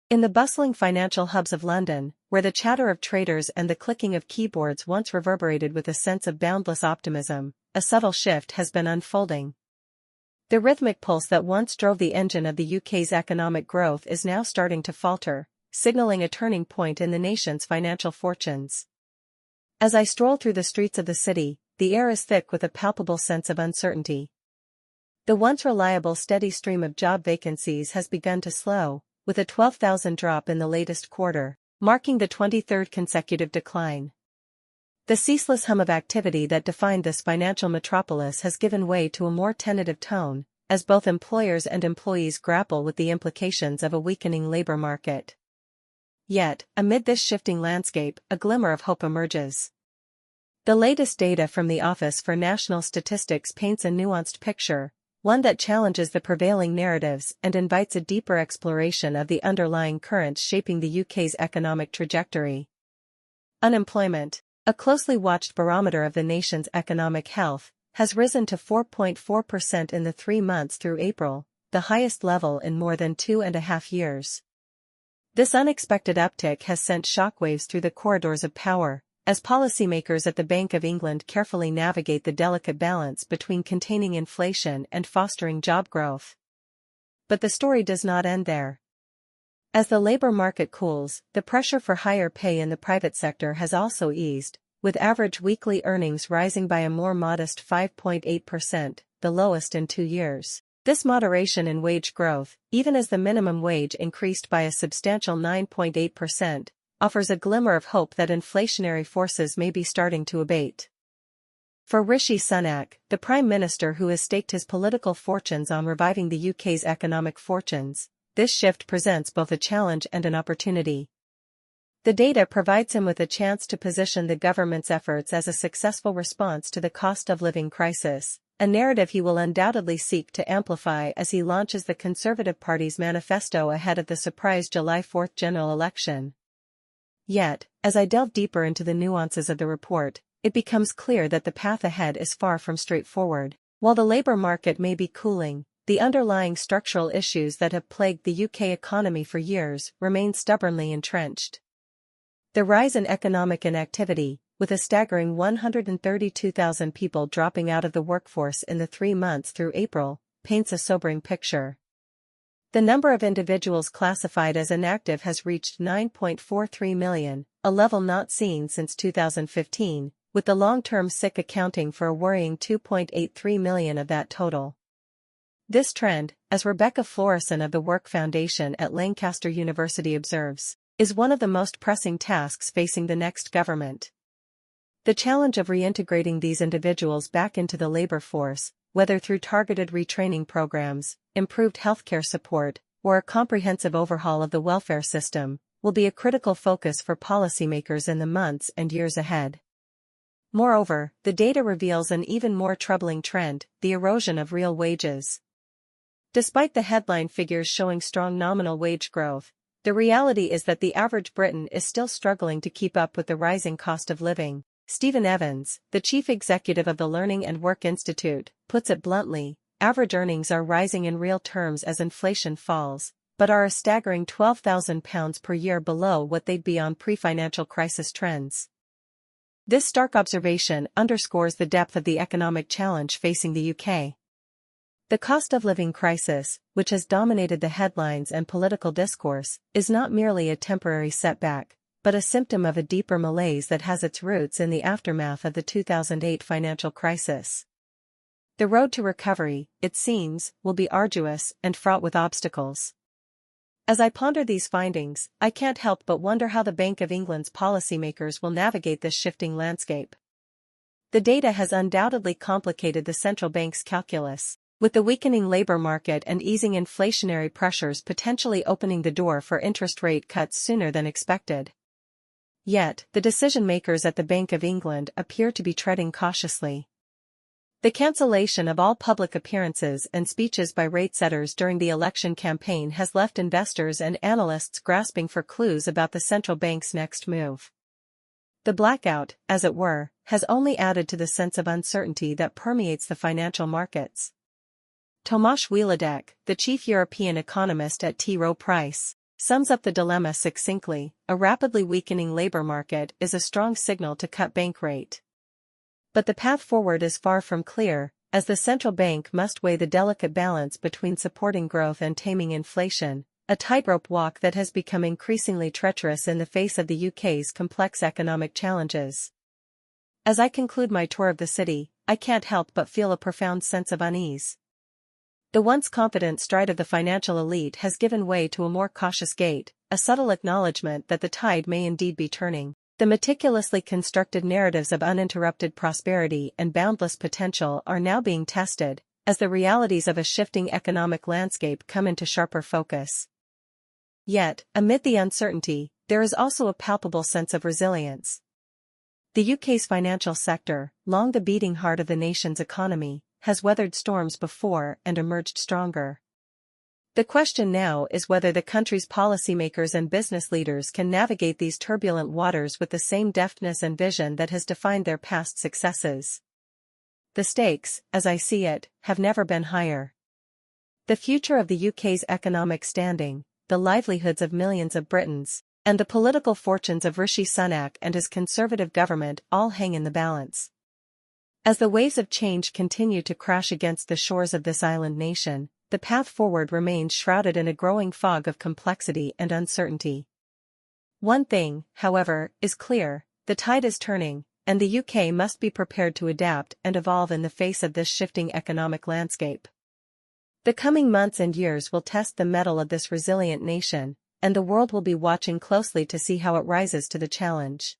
In the bustling financial hubs of London, where the chatter of traders and the clicking of keyboards once reverberated with a sense of boundless optimism, a subtle shift has been unfolding. The rhythmic pulse that once drove the engine of the UK's economic growth is now starting to falter, signaling a turning point in the nation's financial fortunes. As I stroll through the streets of the city, the air is thick with a palpable sense of uncertainty. The once reliable steady stream of job vacancies has begun to slow, with a 12,000 drop in the latest quarter, marking the 23rd consecutive decline. The ceaseless hum of activity that defined this financial metropolis has given way to a more tentative tone, as both employers and employees grapple with the implications of a weakening labor market. Yet, amid this shifting landscape, a glimmer of hope emerges. The latest data from the Office for National Statistics paints a nuanced picture, one that challenges the prevailing narratives and invites a deeper exploration of the underlying currents shaping the UK's economic trajectory. Unemployment, a closely watched barometer of the nation's economic health, has risen to 4.4% in the 3 months through April, the highest level in more than 2.5 years. This unexpected uptick has sent shockwaves through the corridors of power, as policymakers at the Bank of England carefully navigate the delicate balance between containing inflation and fostering job growth. But the story does not end there. As the labor market cools, the pressure for higher pay in the private sector has also eased, with average weekly earnings rising by a more modest 5.8%, the lowest in 2 years. This moderation in wage growth, even as the minimum wage increased by a substantial 9.8%, offers a glimmer of hope that inflationary forces may be starting to abate. For Rishi Sunak, the Prime Minister who has staked his political fortunes on reviving the UK's economic fortunes, this shift presents both a challenge and an opportunity. The data provides him with a chance to position the government's efforts as a successful response to the cost of living crisis, a narrative he will undoubtedly seek to amplify as he launches the Conservative Party's manifesto ahead of the surprise July 4 general election. Yet, as I delve deeper into the nuances of the report, it becomes clear that the path ahead is far from straightforward. While the labor market may be cooling, the underlying structural issues that have plagued the UK economy for years remain stubbornly entrenched. The rise in economic inactivity, with a staggering 132,000 people dropping out of the workforce in the 3 months through April, paints a sobering picture. The number of individuals classified as inactive has reached 9.43 million, a level not seen since 2015, with the long-term sick accounting for a worrying 2.83 million of that total. This trend, as Rebecca Florison of the Work Foundation at Lancaster University observes, is one of the most pressing tasks facing the next government. The challenge of reintegrating these individuals back into the labor force, whether through targeted retraining programs, improved healthcare support, or a comprehensive overhaul of the welfare system, will be a critical focus for policymakers in the months and years ahead. Moreover, the data reveals an even more troubling trend: the erosion of real wages. Despite the headline figures showing strong nominal wage growth, the reality is that the average Briton is still struggling to keep up with the rising cost of living. Stephen Evans, the chief executive of the Learning and Work Institute, puts it bluntly: average earnings are rising in real terms as inflation falls, but are a staggering £12,000 per year below what they'd be on pre-financial crisis trends. This stark observation underscores the depth of the economic challenge facing the UK. The cost of living crisis, which has dominated the headlines and political discourse, is not merely a temporary setback, but a symptom of a deeper malaise that has its roots in the aftermath of the 2008 financial crisis. The road to recovery, it seems, will be arduous and fraught with obstacles. As I ponder these findings, I can't help but wonder how the Bank of England's policymakers will navigate this shifting landscape. The data has undoubtedly complicated the central bank's calculus, with the weakening labor market and easing inflationary pressures potentially opening the door for interest rate cuts sooner than expected. Yet, the decision-makers at the Bank of England appear to be treading cautiously. The cancellation of all public appearances and speeches by rate-setters during the election campaign has left investors and analysts grasping for clues about the central bank's next move. The blackout, as it were, has only added to the sense of uncertainty that permeates the financial markets. Tomasz Wielodek, the chief European economist at T. Rowe Price, sums up the dilemma succinctly: a rapidly weakening labor market is a strong signal to cut bank rate. But the path forward is far from clear, as the central bank must weigh the delicate balance between supporting growth and taming inflation, a tightrope walk that has become increasingly treacherous in the face of the UK's complex economic challenges. As I conclude my tour of the city, I can't help but feel a profound sense of unease. The once confident stride of the financial elite has given way to a more cautious gait, a subtle acknowledgement that the tide may indeed be turning. The meticulously constructed narratives of uninterrupted prosperity and boundless potential are now being tested, as the realities of a shifting economic landscape come into sharper focus. Yet, amid the uncertainty, there is also a palpable sense of resilience. The UK's financial sector, long the beating heart of the nation's economy, has weathered storms before and emerged stronger. The question now is whether the country's policymakers and business leaders can navigate these turbulent waters with the same deftness and vision that has defined their past successes. The stakes, as I see it, have never been higher. The future of the UK's economic standing, the livelihoods of millions of Britons, and the political fortunes of Rishi Sunak and his Conservative government all hang in the balance. As the waves of change continue to crash against the shores of this island nation, the path forward remains shrouded in a growing fog of complexity and uncertainty. One thing, however, is clear: the tide is turning, and the UK must be prepared to adapt and evolve in the face of this shifting economic landscape. The coming months and years will test the mettle of this resilient nation, and the world will be watching closely to see how it rises to the challenge.